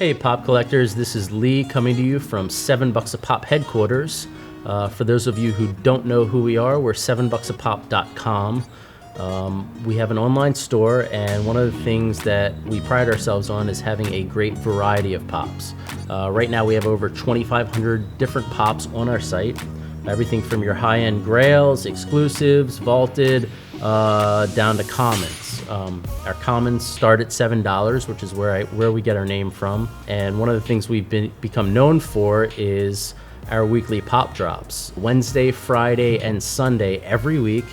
Hey Pop Collectors, this is Lee coming to you from 7 Bucks a Pop headquarters. For those of you who don't know who we are, we're 7bucksapop.com. We have an online store, and one of the things that we pride ourselves on is having a great variety of pops. Right now we have over 2,500 different pops on our site. Everything from your high-end grails, exclusives, vaulted, down to commons. Our commons start at $7, which is where we get our name from. And one of the things we've become known for is our weekly pop drops. Wednesday, Friday, and Sunday every week,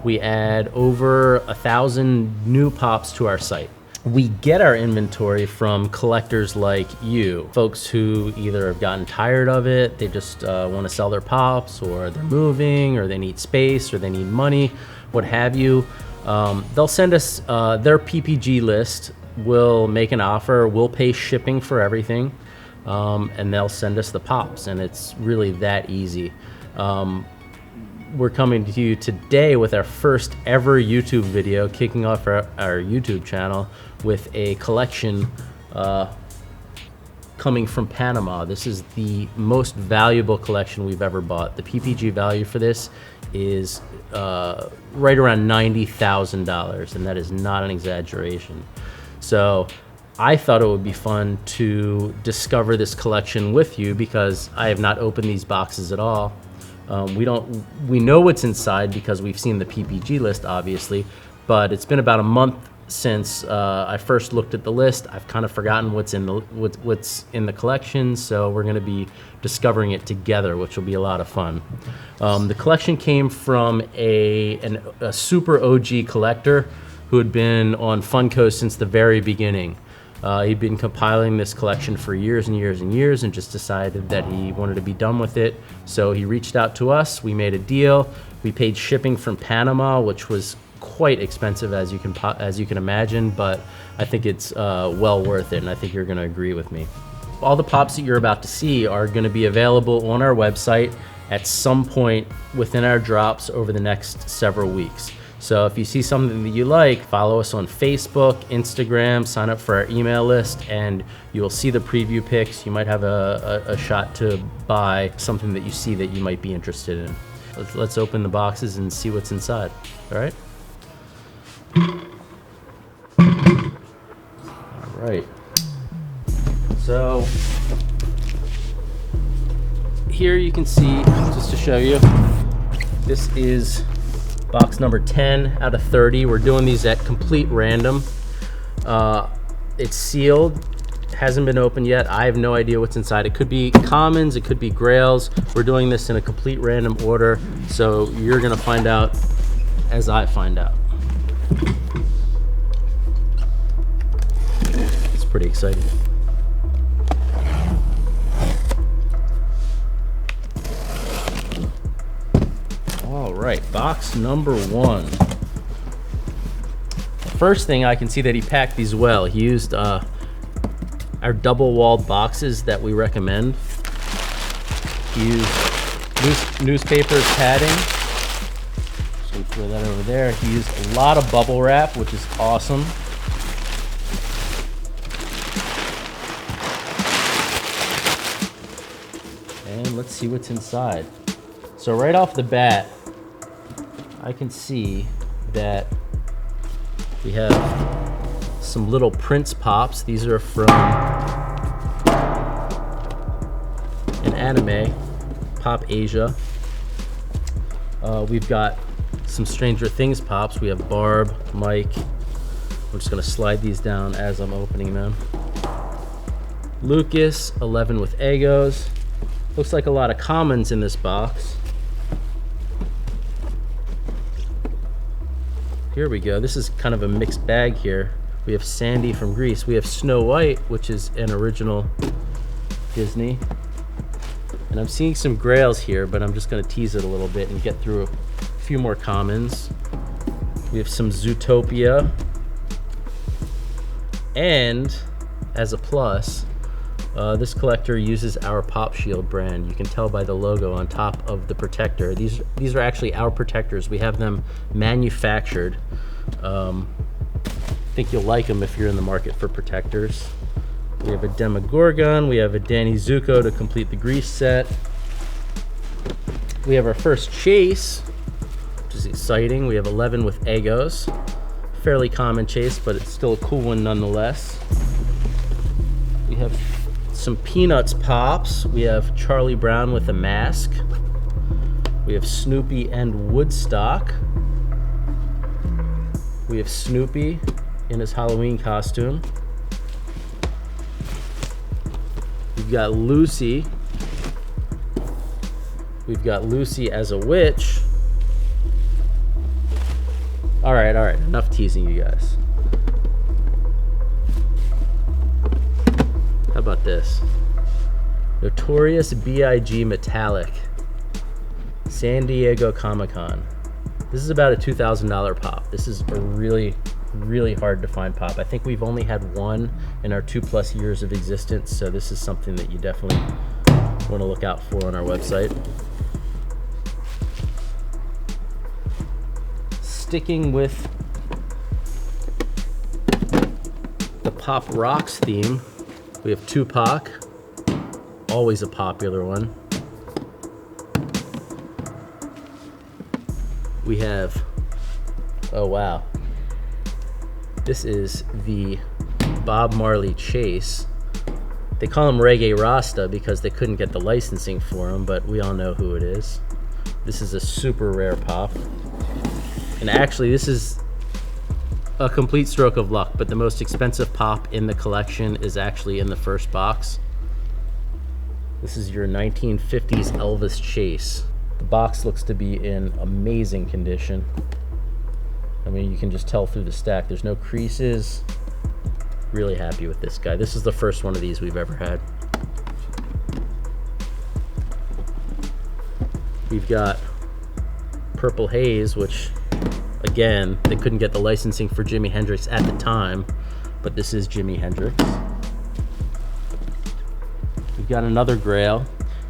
we add over 1,000 new pops to our site. We get our inventory from collectors like you, folks who either have gotten tired of it, they just want to sell their pops, or they're moving, or they need space, or they need money, what have you. They'll send us their PPG list. We'll make an offer, we'll pay shipping for everything, and they'll send us the pops, and it's really that easy. We're coming to you today with our first ever YouTube video, kicking off our YouTube channel with a collection coming from Panama. This is the most valuable collection we've ever bought. The PPG value for this is right around $90,000, and that is not an exaggeration. So I thought it would be fun to discover this collection with you, because I have not opened these boxes at all. We know what's inside because we've seen the PPG list, obviously, but it's been about a month since I first looked at the list. I've kind of forgotten what's in the collection, so we're going to be discovering it together, which will be a lot of fun. The collection came from a super OG collector who had been on Funko since the very beginning. He'd been compiling this collection for years and years and years, and just decided that he wanted to be done with it. So he reached out to us, we made a deal, we paid shipping from Panama, which was quite expensive as you can imagine, but I think it's well worth it, and I think you're gonna agree with me. All the pops that you're about to see are gonna be available on our website at some point within our drops over the next several weeks. So if you see something that you like, follow us on Facebook, Instagram, sign up for our email list, and you'll see the preview pics. You might have a shot to buy something that you see that you might be interested in. Let's open the boxes and see what's inside, all right? All right. So here you can see, just to show you, this is box number 10 out of 30. We're doing these at complete random. It's sealed, hasn't been opened yet. I have no idea what's inside. It could be commons, it could be grails. We're doing this in a complete random order, so you're gonna find out as I find out. It's pretty exciting. All right, box number 1. First thing, I can see that he packed these well. He used our double-walled boxes that we recommend. He used newspaper padding. So we throw that over there. He used a lot of bubble wrap, which is awesome. And let's see what's inside. So right off the bat, I can see that we have some little Prince pops. These are from an anime, Pop Asia. We've got some Stranger Things pops. We have Barb, Mike. I'm just gonna slide these down as I'm opening them. Lucas, 11 with Egos. Looks like a lot of commons in this box. Here we go. This is kind of a mixed bag here. We have Sandy from Greece. We have Snow White, which is an original Disney. And I'm seeing some grails here, but I'm just gonna tease it a little bit and get through a few more commons. We have some Zootopia. And as a plus, this collector uses our Pop Shield brand. You can tell by the logo on top of the protector. These are actually our protectors. We have them manufactured. I think you'll like them if you're in the market for protectors. We have a Demogorgon. We have a Danny Zuko to complete the grease set. We have our first chase, which is exciting. We have 11 with Eggos. Fairly common chase, but it's still a cool one nonetheless. We have some Peanuts pops. We have Charlie Brown with a mask. We have Snoopy and Woodstock. We have Snoopy in his Halloween costume. We've got Lucy. We've got Lucy as a witch. All right, enough teasing, you guys. How about this? Notorious B.I.G. Metallic. San Diego Comic-Con. This is about a $2,000 pop. This is a really, really hard to find pop. I think we've only had one in our 2+ years of existence, so this is something that you definitely want to look out for on our website. Sticking with the Pop Rocks theme, we have Tupac, always a popular one. We have, oh wow, this is the Bob Marley Chase. They call him Reggae Rasta because they couldn't get the licensing for him, but we all know who it is. This is a super rare pop. And actually, this is a complete stroke of luck, but the most expensive pop in the collection is actually in the first box. This is your 1950s Elvis Chase. The box looks to be in amazing condition. I mean, you can just tell through the stack. There's no creases. Really happy with this guy. This is the first one of these we've ever had. We've got Purple Haze, which, again, they couldn't get the licensing for Jimi Hendrix at the time, but this is Jimi Hendrix. We've got another Grail.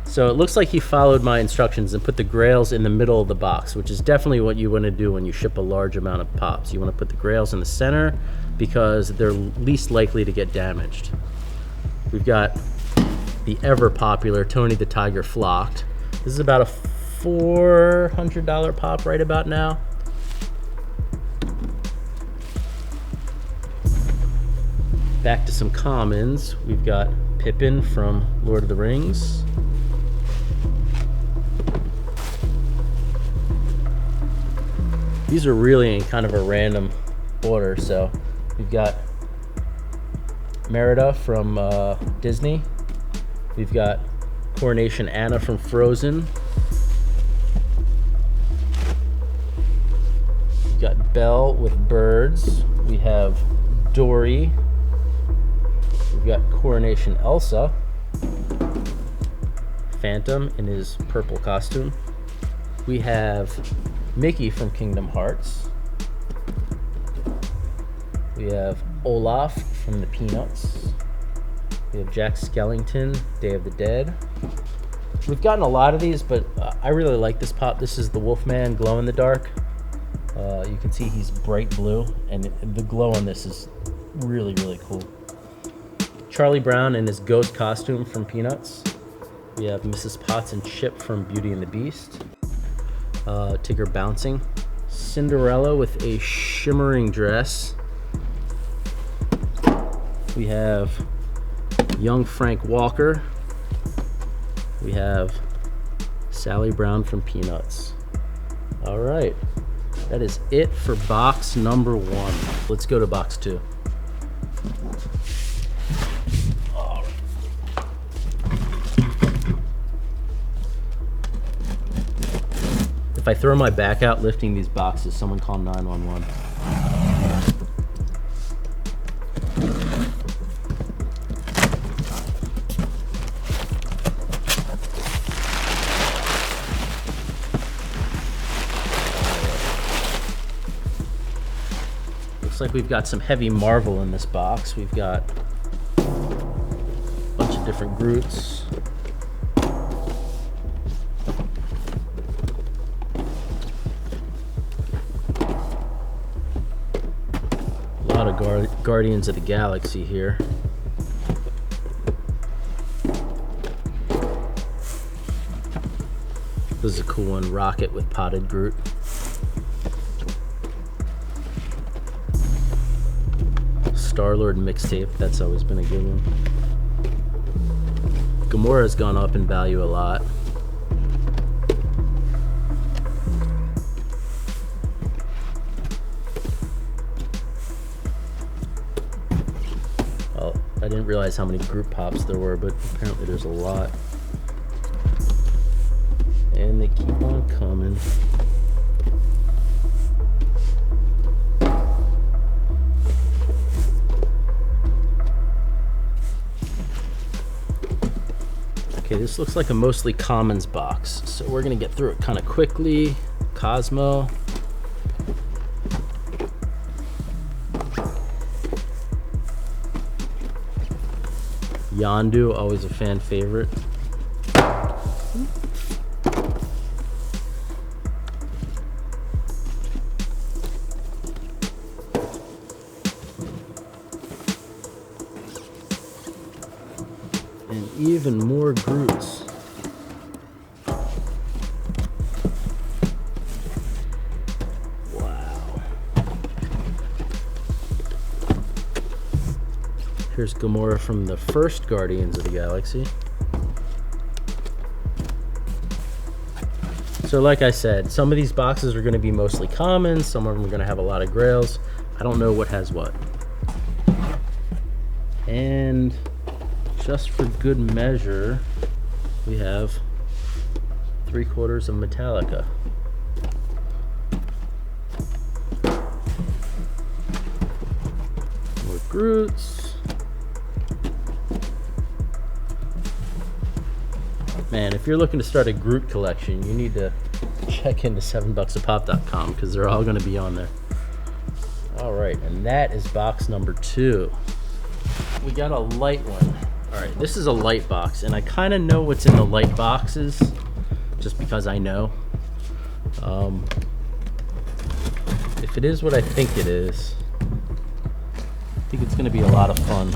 So it looks like he followed my instructions and put the Grails in the middle of the box, which is definitely what you want to do when you ship a large amount of pops. You want to put the Grails in the center because they're least likely to get damaged. We've got the ever popular Tony the Tiger Flocked. This is about a $400 pop right about now. Back to some commons. We've got Pippin from Lord of the Rings. These are really in kind of a random order. So we've got Merida from Disney. We've got Coronation Anna from Frozen. We've got Belle with birds. We have Dory. We've got Coronation Elsa. Phantom in his purple costume. We have Mickey from Kingdom Hearts. We have Olaf from the Peanuts. We have Jack Skellington, Day of the Dead. We've gotten a lot of these, but I really like this pop. This is the Wolfman Glow in the Dark. You can see he's bright blue, and the glow on this is really, really cool. Charlie Brown in his ghost costume from Peanuts. We have Mrs. Potts and Chip from Beauty and the Beast. Tigger bouncing. Cinderella with a shimmering dress. We have young Frank Walker. We have Sally Brown from Peanuts. All right, that is it for box number 1. Let's go to box 2. If I throw my back out lifting these boxes, someone call 911. Looks like we've got some heavy Marvel in this box. We've got a bunch of different Groots. Guardians of the Galaxy here. This is a cool one, Rocket with potted Groot. Star-Lord mixtape, that's always been a good one. Gomorrah has gone up in value a lot. Oh, I didn't realize how many group pops there were, but apparently there's a lot. And they keep on coming. Okay, this looks like a mostly commons box, so we're gonna get through it kind of quickly. Cosmo. Yondu, always a fan favorite. And even more Groots. Wow. Here's Gomorrah from the first Guardians of the Galaxy. So like I said, some of these boxes are going to be mostly common, some of them are going to have a lot of grails. I don't know what has what. And just for good measure, we have 3/4 of Metallica. More Groots. Man, if you're looking to start a Groot collection, you need to check into 7bucksapop.com because they're all going to be on there. All right, and that is box number 2. We got a light one. All right, this is a light box, and I kind of know what's in the light boxes just because I know. If it is what I think it is, I think it's going to be a lot of fun.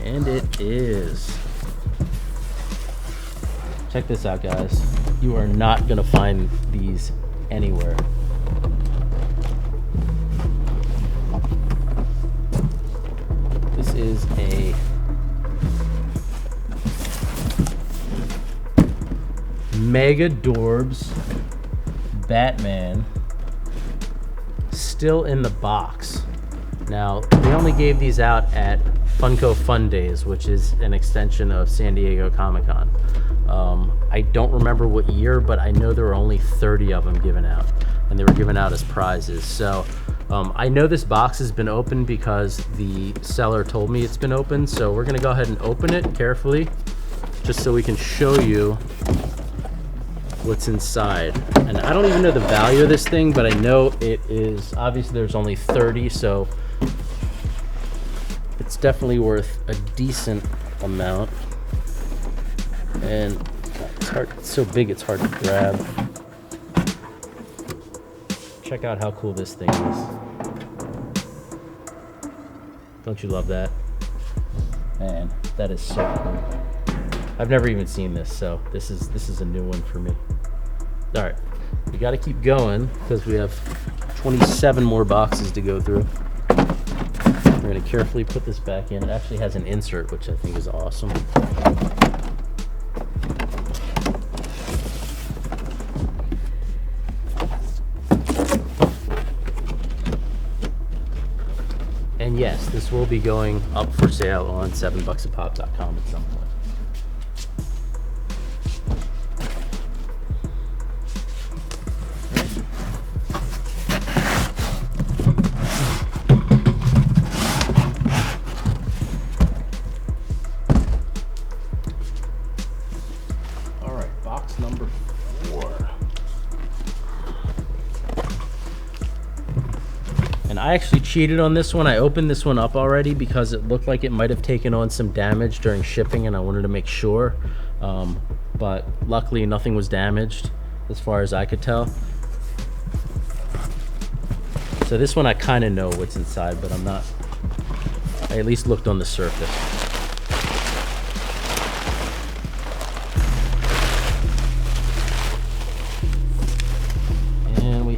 And it is. Check this out, guys. You are not going to find these anywhere. This is a Mega Dorbs Batman, still in the box. Now, they only gave these out at Funko Fun Days, which is an extension of San Diego Comic-Con. I don't remember what year, but I know there were only 30 of them given out, and they were given out as prizes. So I know this box has been opened because the seller told me it's been opened, so we're gonna go ahead and open it carefully just so we can show you what's inside. And I don't even know the value of this thing, but I know it is, obviously there's only 30, so it's definitely worth a decent amount. And it's hard, it's so big it's hard to grab. Check out how cool this thing is. Don't you love that? Man, that is so cool. I've never even seen this, so this is a new one for me. All right, we got to keep going because we have 27 more boxes to go through. We're going to carefully put this back in. It actually has an insert, which I think is awesome. And yes, this will be going up for sale on 7bucksapop.com at some point. All right, box number 4. And I actually cheated on this one. I opened this one up already because it looked like it might have taken on some damage during shipping, and I wanted to make sure. But luckily nothing was damaged as far as I could tell. So this one I kind of know what's inside, but I'm not. I at least looked on the surface.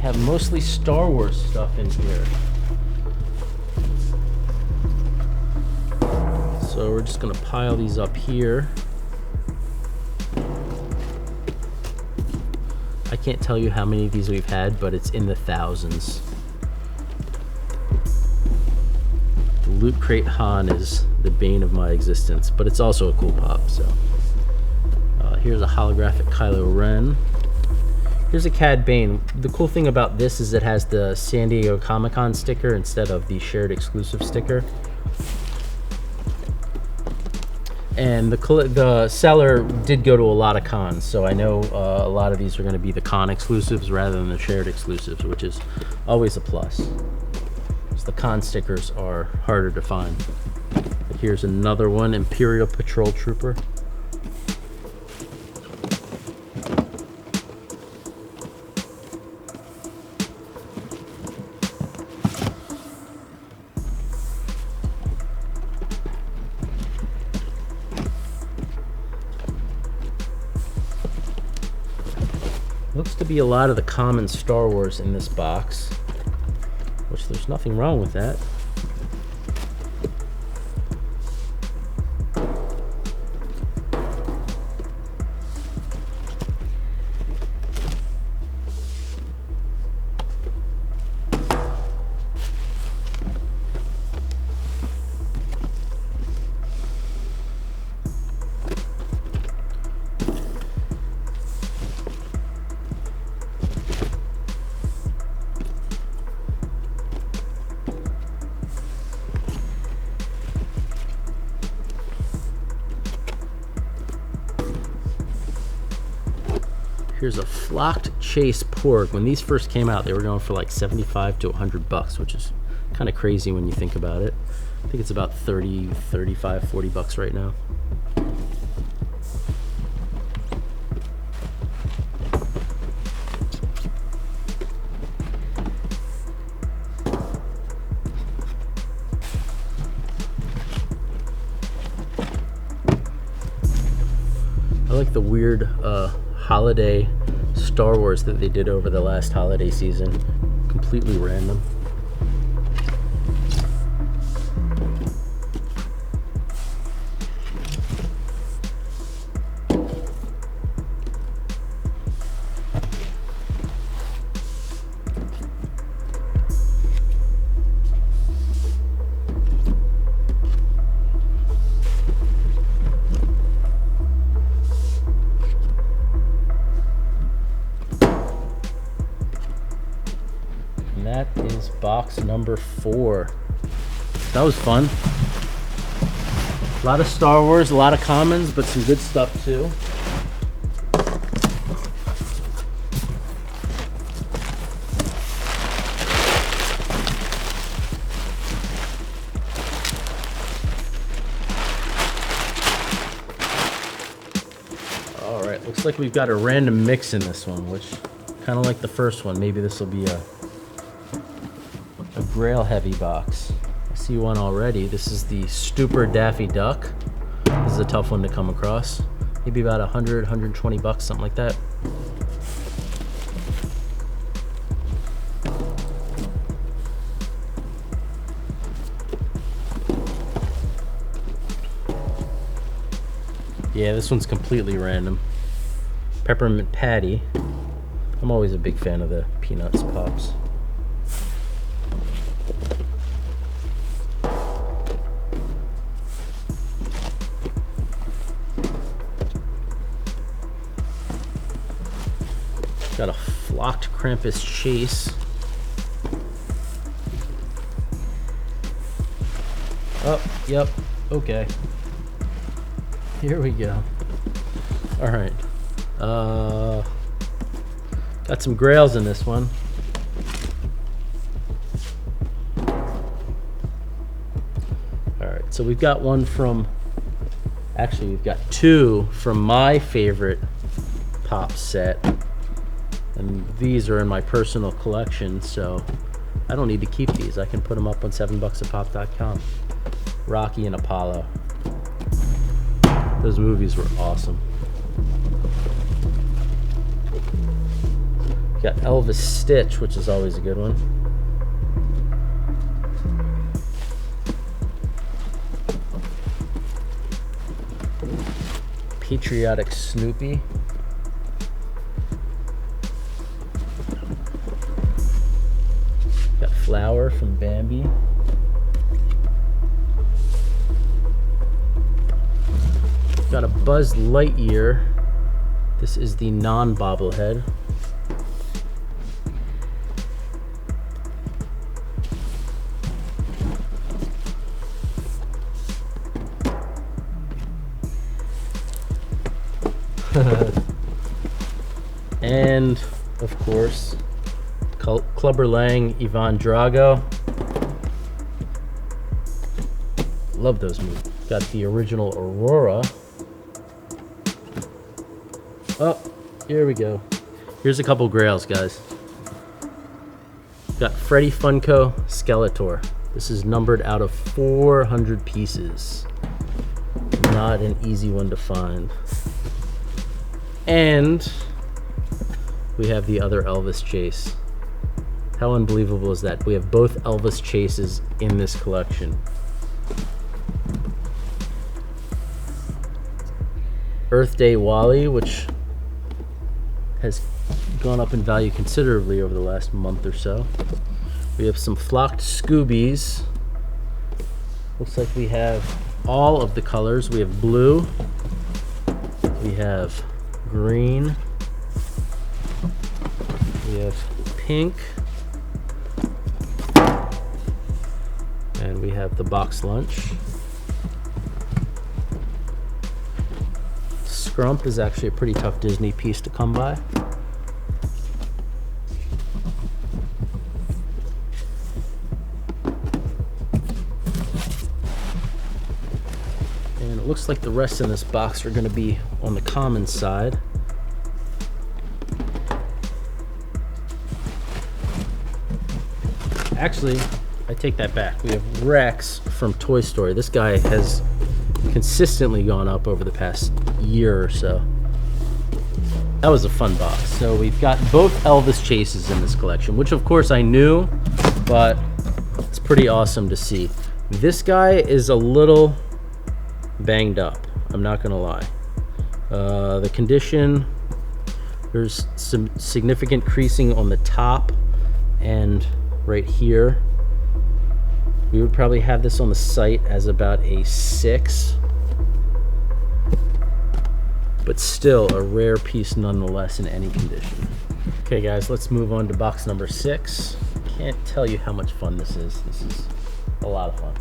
have mostly Star Wars stuff in here. So we're just gonna pile these up here. I can't tell you how many of these we've had, but it's in the thousands. The Loot Crate Han is the bane of my existence, but it's also a cool pop. So here's a holographic Kylo Ren. Here's a Cad Bane. The cool thing about this is it has the San Diego Comic-Con sticker instead of the shared exclusive sticker. And the seller did go to a lot of cons, so I know a lot of these are going to be the con exclusives rather than the shared exclusives, which is always a plus. So the con stickers are harder to find. But here's another one, Imperial Patrol Trooper. Looks to be a lot of the common Star Wars in this box, which there's nothing wrong with that. Here's a flocked Chase Porg. When these first came out, they were going for like 75 to 100 bucks, which is kind of crazy when you think about it. I think it's about 30, 35, 40 bucks right now. I like the weird holiday Star Wars that they did over the last holiday season. Completely random. That is box number 4. That was fun. A lot of Star Wars, a lot of commons, but some good stuff too. All right, looks like we've got a random mix in this one, which kind of like the first one. Maybe this will be a Grail heavy box. I see one already. This is the Stupor Daffy Duck. This is a tough one to come across. Maybe about 100, 120 bucks, something like that. Yeah, this one's completely random. Peppermint Pattie. I'm always a big fan of the Peanuts pops. Got a flocked Krampus Chase. Oh, yep, okay. Here we go. All right. Got some grails in this one. All right, so we've got one from, actually we've got 2 from my favorite pop set. And these are in my personal collection, so I don't need to keep these. I can put them up on $7bucksapop.com. Rocky and Apollo. Those movies were awesome. Got Elvis Stitch, which is always a good one. Patriotic Snoopy. Got Flower from Bambi. Got a Buzz Lightyear. This is the non-bobblehead. And of course, Clubber Lang, Yvonne Drago. Love those movies. Got the original Aurora. Oh, here we go. Here's a couple grails, guys. Got Freddy Funko Skeletor. This is numbered out of 400 pieces. Not an easy one to find. And we have the other Elvis Chase. How unbelievable is that? We have both Elvis Chases in this collection. Earth Day Wally, which has gone up in value considerably over the last month or so. We have some flocked Scoobies. Looks like we have all of the colors. We have blue, we have green, we have pink, and we have the box lunch. Scrump is actually a pretty tough Disney piece to come by. And it looks like the rest in this box are going to be on the common side. Actually, I take that back. We have Rex from Toy Story. This guy has consistently gone up over the past year or so. That was a fun box. So we've got both Elvis Chases in this collection, which of course I knew, but it's pretty awesome to see. This guy is a little banged up, I'm not gonna lie. The condition, there's some significant creasing on the top and right here. We would probably have this on the site as about a 6, but still a rare piece nonetheless in any condition. Okay guys, let's move on to box number 6. Can't tell you how much fun this is. This is a lot of fun.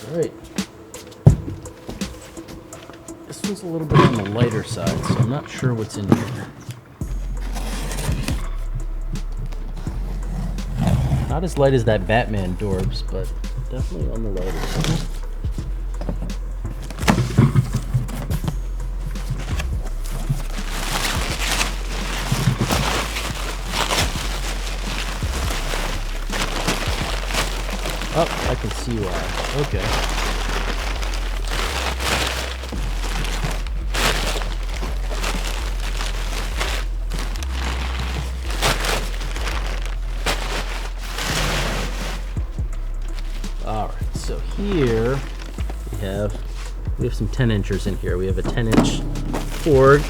Right. This one's a little bit on the lighter side, so I'm not sure what's in here. Not as light as that Batman Dorbs, but definitely on the lighter side. Oh, I can see why. Okay. All right, so here we have some 10-inchers in here. We have a 10-inch Ford.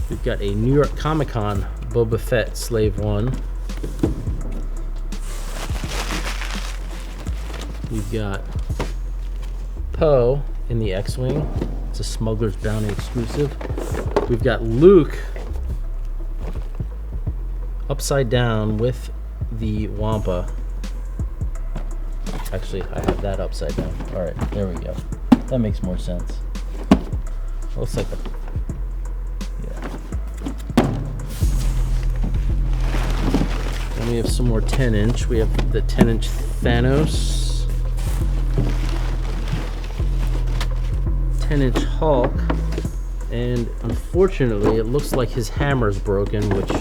We've got a New York Comic Con Boba Fett Slave 1. We've got Poe in the X-Wing. It's a Smugglers Bounty exclusive. We've got Luke upside down with the Wampa. Actually, I have that upside down. All right, there we go. That makes more sense. Looks like a Then we have some more 10-inch. We have the 10-inch Thanos. 10-inch Hulk, and unfortunately it looks like his hammer's broken, which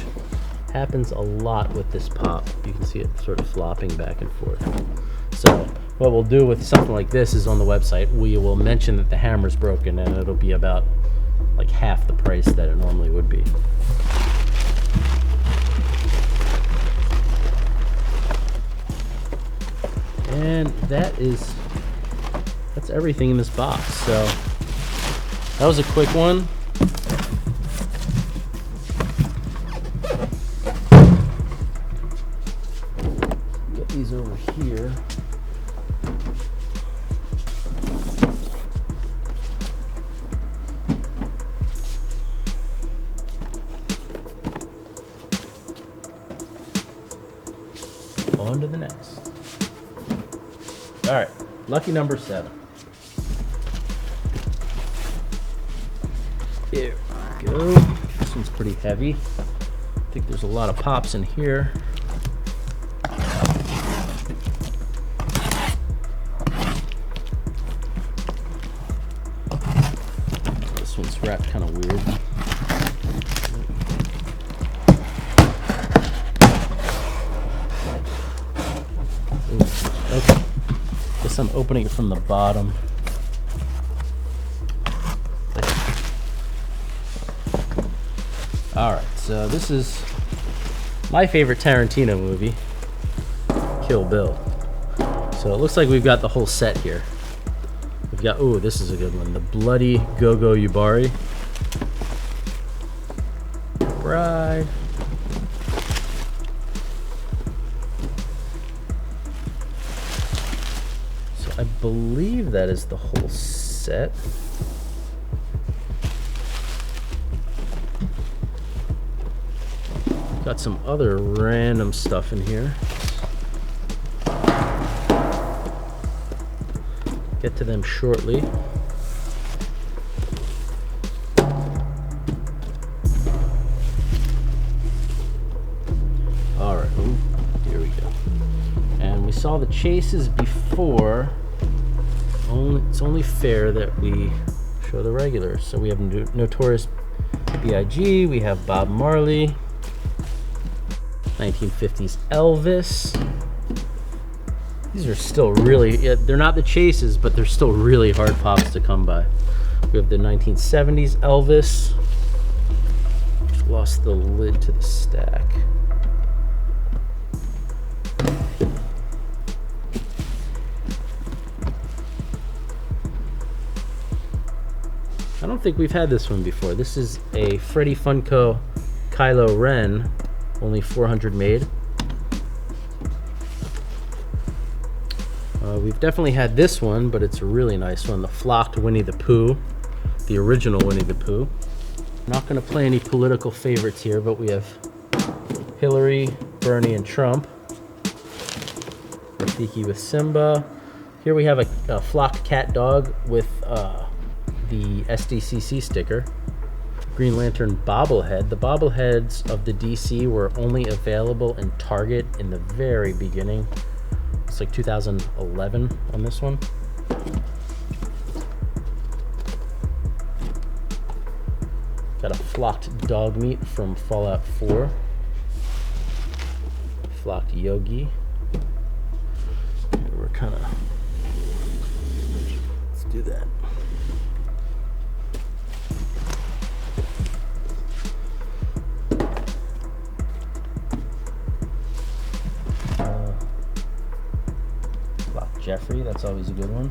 happens a lot with this pop. You can see it sort of flopping back and forth. So what we'll do with something like this is on the website we will mention that the hammer's broken, and it'll be about like half the price that it normally would be. And that's everything in this box. So that was a quick one. Get these over here. On to the next. All right, lucky number 7. Here we go. This one's pretty heavy. I think there's a lot of pops in here. This one's wrapped kind of weird. Ooh, okay. Guess I'm opening it from the bottom. Alright, so this is my favorite Tarantino movie, Kill Bill. So it looks like we've got the whole set here. We've got, oh, this is a good one, the Bloody Go-Go Yubari. Bride. So I believe that is the whole set. Got some other random stuff in here. Get to them shortly. All right, ooh, here we go. And we saw the chases before. It's only fair that we show the regulars. So we have Notorious B.I.G., we have Bob Marley, 1950s Elvis. These are still really, they're not the chases, but they're still really hard pops to come by. We have the 1970s Elvis. Just lost the lid to the stack. I don't think we've had this one before. This is a Freddy Funko Kylo Ren, only 400 made. We've definitely had this one, but it's a really nice one. The flocked Winnie the Pooh, the original Winnie the Pooh. I'm not going to play any political favorites here, but we have Hillary, Bernie, and Trump. Rafiki with Simba. Here we have a flocked cat dog with the SDCC sticker. Green Lantern bobblehead. The bobbleheads of the DC were only available in Target in the very beginning. It's like 2011 on this one. Got a flocked dog meat from Fallout 4. Flocked Yogi. We're kind of, let's do that. Jeffrey, that's always a good one.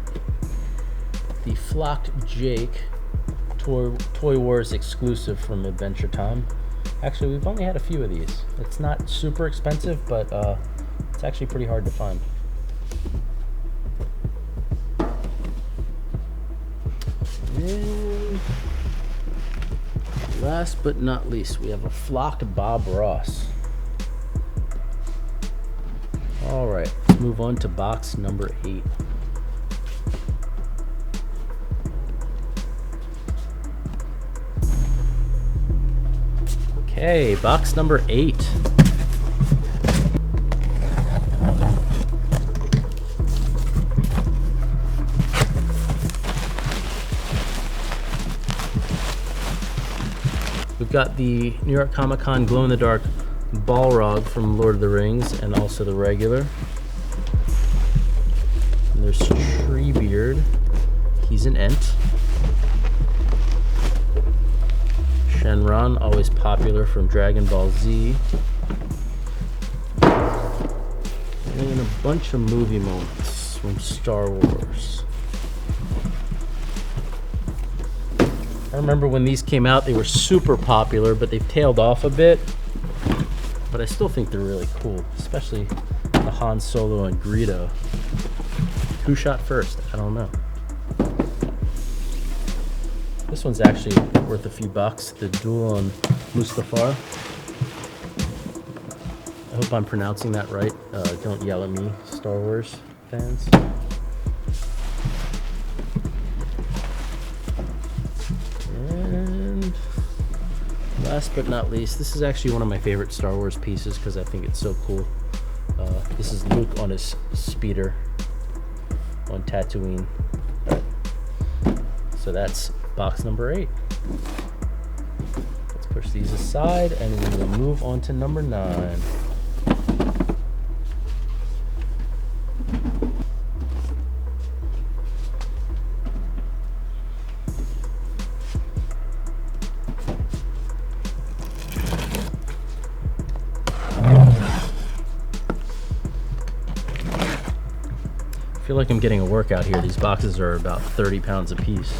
The flocked Jake, Toy Wars exclusive from Adventure Time. Actually, we've only had a few of these. It's not super expensive, but it's actually pretty hard to find. And last but not least, we have a flocked Bob Ross. All right, let's move on to box number 8. Okay, box number 8. We've got the New York Comic Con glow-in-the-dark Balrog from Lord of the Rings, and also the regular. And there's Treebeard. He's an Ent. Shenron, always popular from Dragon Ball Z. And a bunch of movie moments from Star Wars. I remember when these came out, they were super popular, but they've tailed off a bit. But I still think they're really cool, especially the Han Solo and Greedo. Who shot first? I don't know. This one's actually worth a few bucks. The Duel on Mustafar. I hope I'm pronouncing that right. Don't yell at me, Star Wars fans. And last but not least, this is actually one of my favorite Star Wars pieces because I think it's so cool. This is Luke on his speeder on Tatooine. So that's box number 8. Let's push these aside and we will move on to number 9. I feel like I'm getting a workout here. These boxes are about 30 pounds a piece.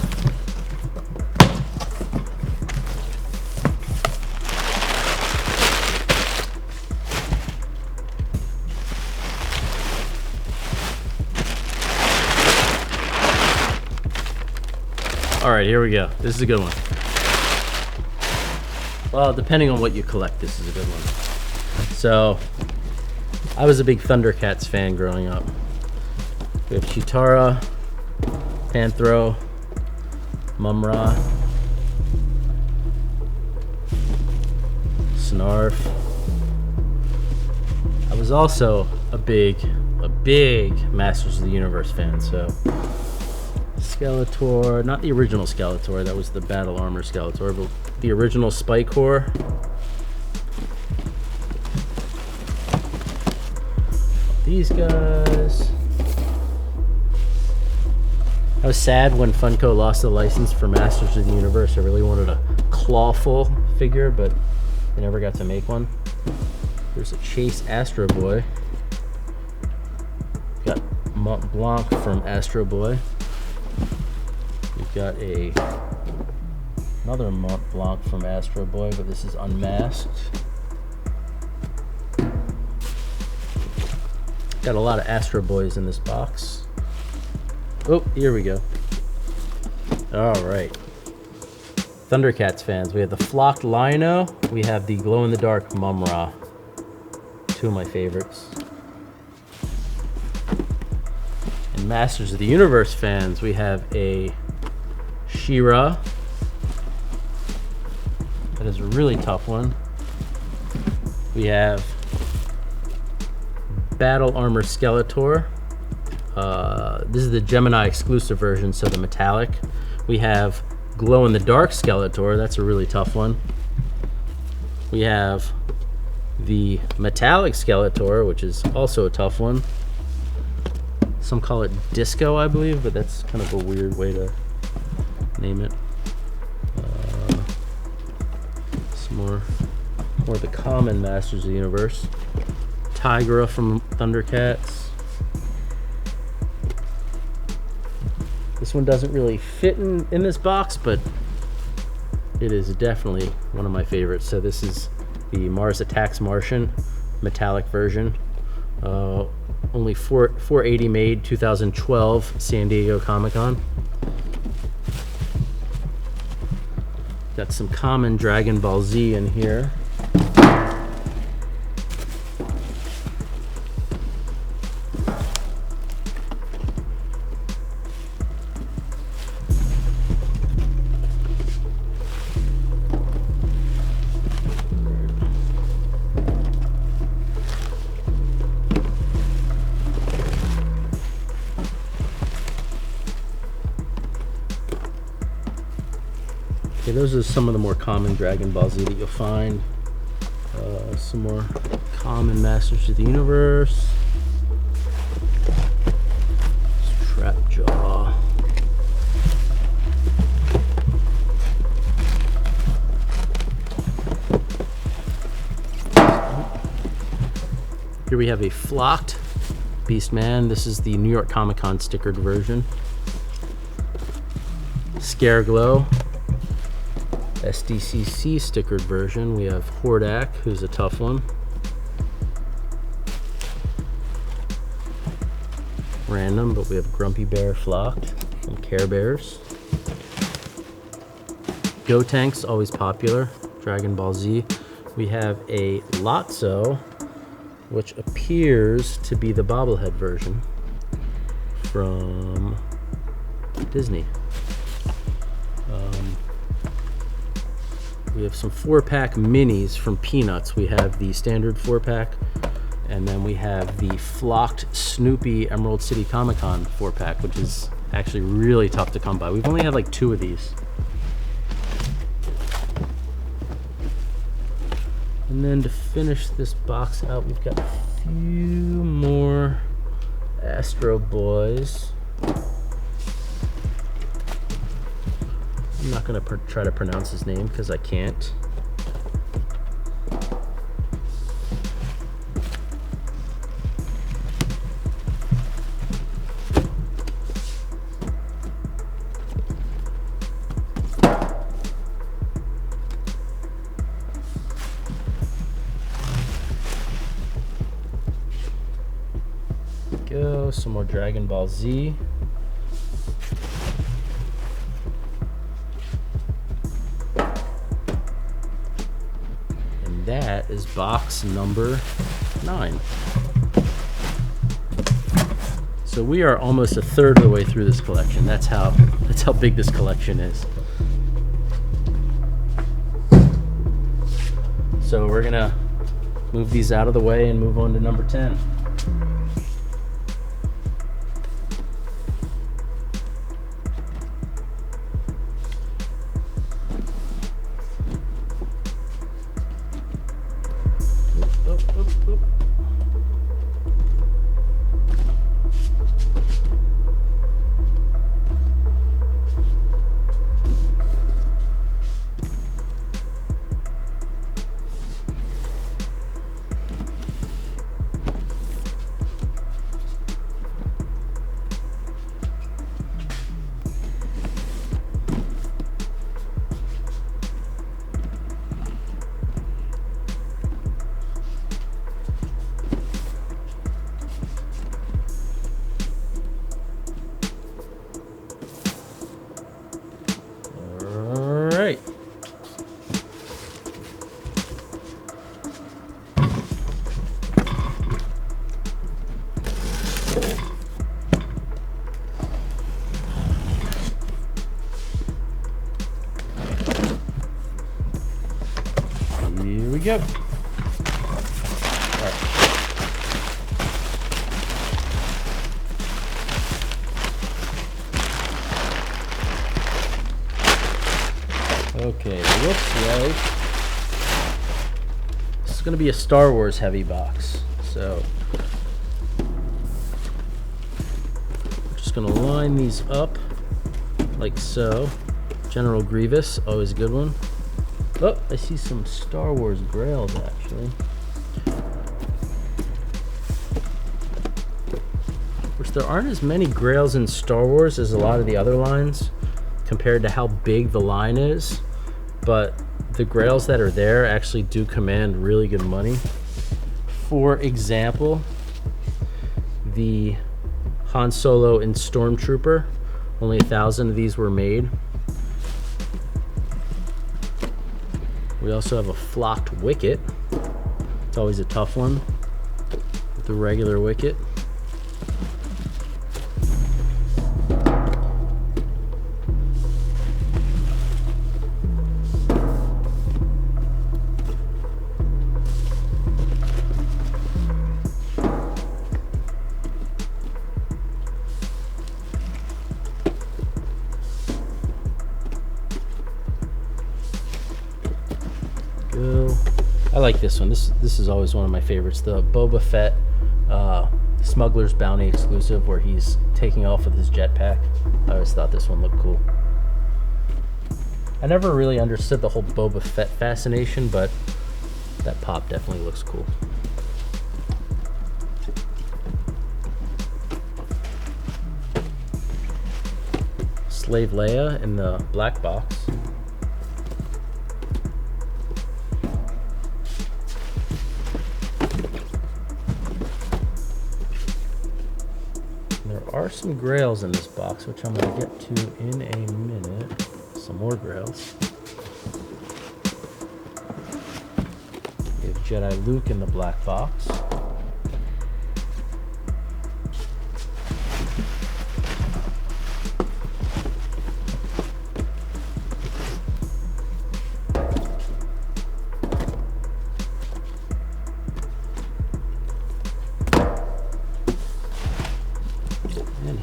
All right, here we go. This is a good one. Well, depending on what you collect, this is a good one. So, I was a big Thundercats fan growing up. We have Chitara, Panthro, Mumra, Snarf. I was also a big Masters of the Universe fan, so Skeletor, not the original Skeletor, that was the Battle Armor Skeletor, but the original Spikehor. These guys. I was sad when Funko lost the license for Masters of the Universe. I really wanted a clawful figure, but they never got to make one. There's a Chase Astro Boy. Got Mont Blanc from Astro Boy. We've got another Mont Blanc from Astro Boy, but this is unmasked. Got a lot of Astro Boys in this box. Oh, here we go. All right. Thundercats fans, we have the Flocked Lino. We have the glow-in-the-dark Mumra. Two of my favorites. And Masters of the Universe fans, we have a She-Ra. That is a really tough one. We have Battle Armor Skeletor. This is the Gemini exclusive version, so the metallic. We have glow-in-the-dark Skeletor. That's a really tough one. We have the metallic Skeletor, which is also a tough one. Some call it Disco, I believe, but that's kind of a weird way to name it. Some more of the common Masters of the Universe. Tigra from Thundercats. This one doesn't really fit in this box, but it is definitely one of my favorites. So this is the Mars Attacks Martian metallic version. Only 480 made, 2012 San Diego Comic-Con. Got some common Dragon Ball Z in here. Okay, those are some of the more common Dragon Ball Z that you'll find. Some more common Masters of the Universe. Trap Jaw. Here we have a flocked Beastman. This is the New York Comic Con stickered version. Scareglow. SDCC stickered version. We have Hordak, who's a tough one. Random, but we have Grumpy Bear flocked from Care Bears. Gotenks, always popular. Dragon Ball Z. We have a Lotso, which appears to be the bobblehead version from Disney. We have some 4-pack minis from Peanuts. We have the standard 4-pack, and then we have the flocked Snoopy Emerald City Comic Con 4-pack, which is actually really tough to come by. We've only had like 2 of these. And then to finish this box out, we've got a few more Astro Boys. I'm not going to try to pronounce his name because I can't. Go, some more Dragon Ball Z. That is box number 9. So we are almost a third of the way through this collection. That's how big this collection is. So we're gonna move these out of the way and move on to number 10. Here we go. All right. Okay, looks like this is going to be a Star Wars heavy box. So we're just going to line these up like so. General Grievous, always a good one. Oh, I see some Star Wars Grails actually. Which there aren't as many Grails in Star Wars as a lot of the other lines compared to how big the line is. But the Grails that are there actually do command really good money. For example, the Han Solo and Stormtrooper, only 1,000 of these were made. We also have a flocked Wicket. It's always a tough one with the regular Wicket. go. I like this one. This is always one of my favorites. The Boba Fett Smugglers Bounty exclusive, where he's taking off with his jetpack. I always thought this one looked cool. I never really understood the whole Boba Fett fascination, but that pop definitely looks cool. Slave Leia in the black box. There are some grails in this box, which I'm going to get to in a minute. Some more grails. We have Jedi Luke in the black box.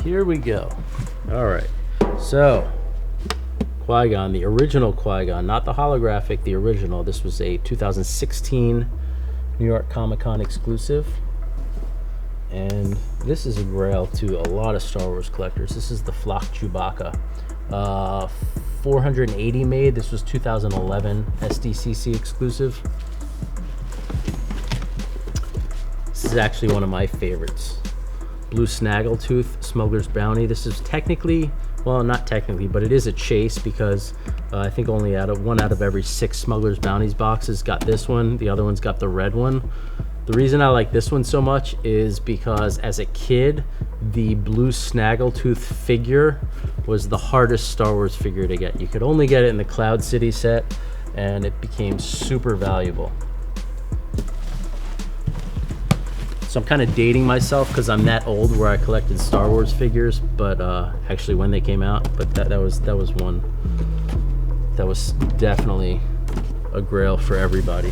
Here we go. All right, so Qui-Gon, the original Qui-Gon, not the holographic, the original. This was a 2016 New York Comic-Con exclusive, and this is a grail to a lot of Star Wars collectors. This is the Flock Chewbacca, 480 made. This was 2011 SDCC exclusive. This is actually one of my favorites. Blue Snaggletooth, Smuggler's Bounty. This is technically, well, not technically, but it is a chase, because I think only one out of every 6 Smuggler's Bounties boxes got this one. The other one's got the red one. The reason I like this one so much is because as a kid, the Blue Snaggletooth figure was the hardest Star Wars figure to get. You could only get it in the Cloud City set, and it became super valuable. So I'm kind of dating myself because I'm that old where I collected Star Wars figures, but actually when they came out. But that was one that was definitely a grail for everybody.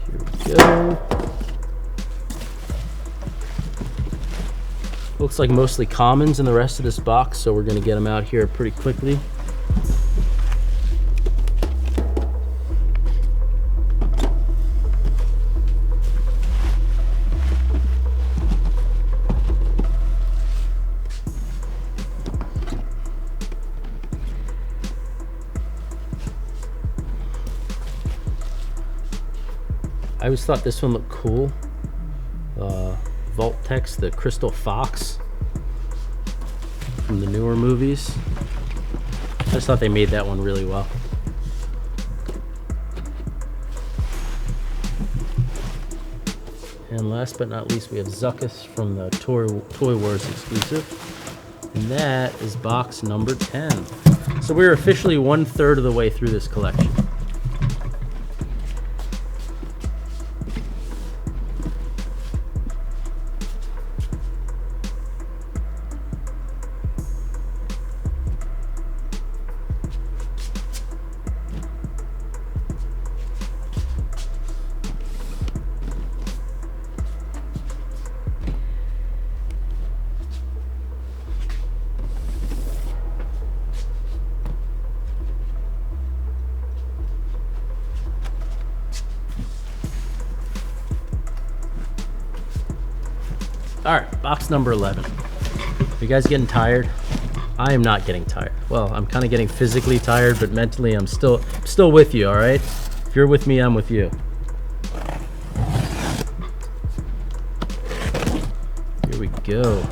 Here we go. Looks like mostly commons in the rest of this box, so we're going to get them out here pretty quickly. I always thought this one looked cool. Vault Text, the Crystal Fox from the newer movies. I just thought they made that one really well. And last but not least, we have Zuckuss from the Toy Wars exclusive. And that is box number 10. So we're officially 1/3 of the way through this collection. All right, box number 11. You guys getting tired? I am not getting tired. Well, I'm kind of getting physically tired, but mentally I'm still with you, all right? If you're with me, I'm with you. Here we go.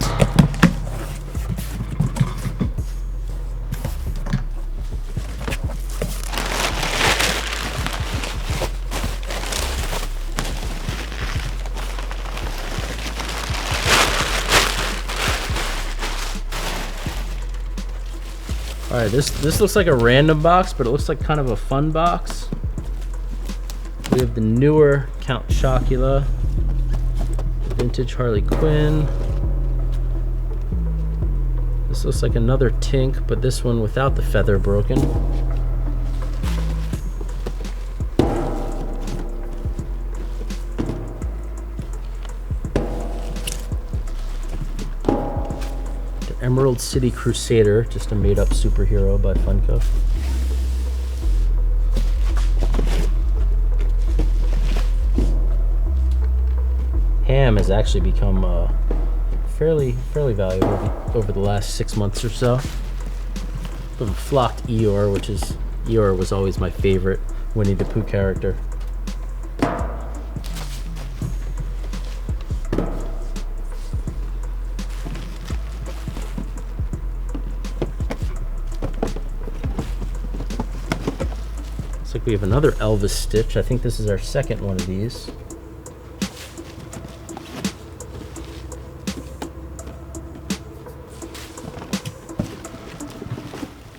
All right, this looks like a random box, but it looks like kind of a fun box. We have the newer Count Chocula, vintage Harley Quinn. This looks like another Tink, but this one without the feather broken. Emerald City Crusader, just a made-up superhero by Funko. ham has actually become fairly valuable over the last 6 months or so. From flocked Eeyore, Eeyore was always my favorite Winnie the Pooh character. Looks like we have another Elvis Stitch. I think this is our second one of these.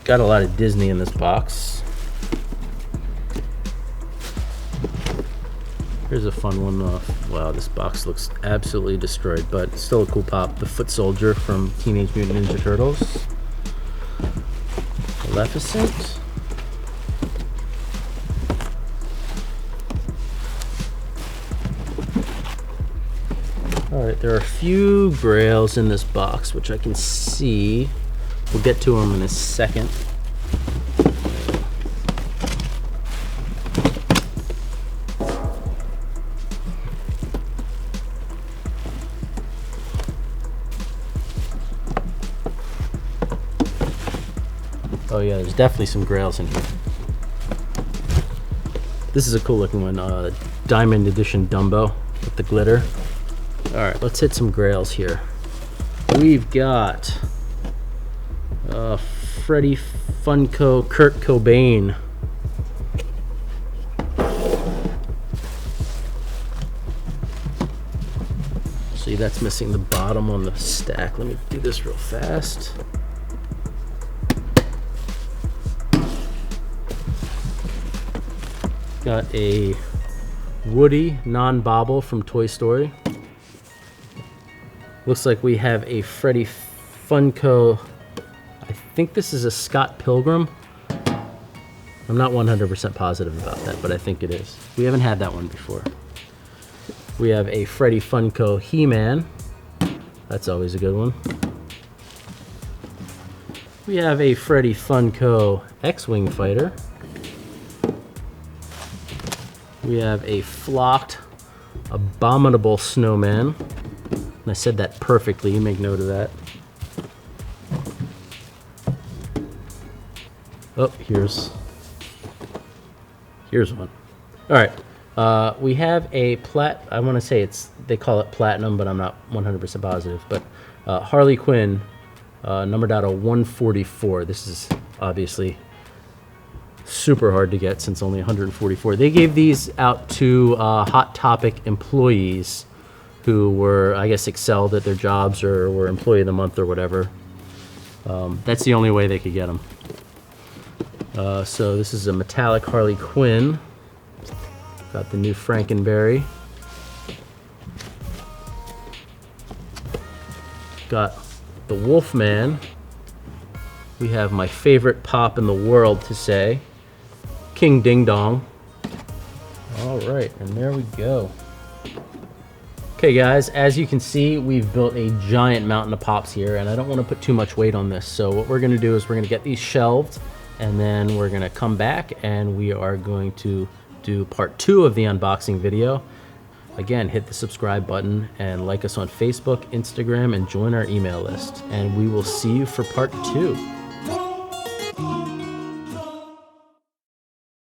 Got a lot of Disney in this box. Here's a fun one. Wow, this box looks absolutely destroyed, but still a cool pop. The Foot Soldier from Teenage Mutant Ninja Turtles. Maleficent. Alright, there are a few grails in this box, which I can see. We'll get to them in a second. Oh yeah, there's definitely some grails in here. This is a cool looking one, Diamond Edition Dumbo with the glitter. Alright, let's hit some grails here. We've got Freddy Funko Kurt Cobain. See, that's missing the bottom on the stack. Let me do this real fast. Got a Woody non-bobble from Toy Story. Looks like we have a Freddy Funko. I think this is a Scott Pilgrim. I'm not 100% positive about that, but I think it is. We haven't had that one before. We have a Freddy Funko He-Man. That's always a good one. We have a Freddy Funko X-Wing Fighter. We have a flocked Abominable Snowman. And I said that perfectly, you make note of that. Oh, here's one. All right, we have a I want to say they call it platinum, but I'm not 100% positive. But Harley Quinn, numbered out of 144. This is obviously super hard to get since only 144. They gave these out to Hot Topic employees who were, I guess, excelled at their jobs or were Employee of the Month or whatever. That's the only way they could get them. So this is a metallic Harley Quinn. Got the new Frankenberry. Got the Wolfman. We have my favorite pop in the world to say, King Ding Dong. All right, and there we go. Okay guys, as you can see, we've built a giant mountain of pops here, and I don't want to put too much weight on this. So what we're going to do is we're going to get these shelved, and then we're going to come back and we are going to do part 2 of the unboxing video. Again, hit the subscribe button and like us on Facebook, Instagram, and join our email list. And we will see you for part 2.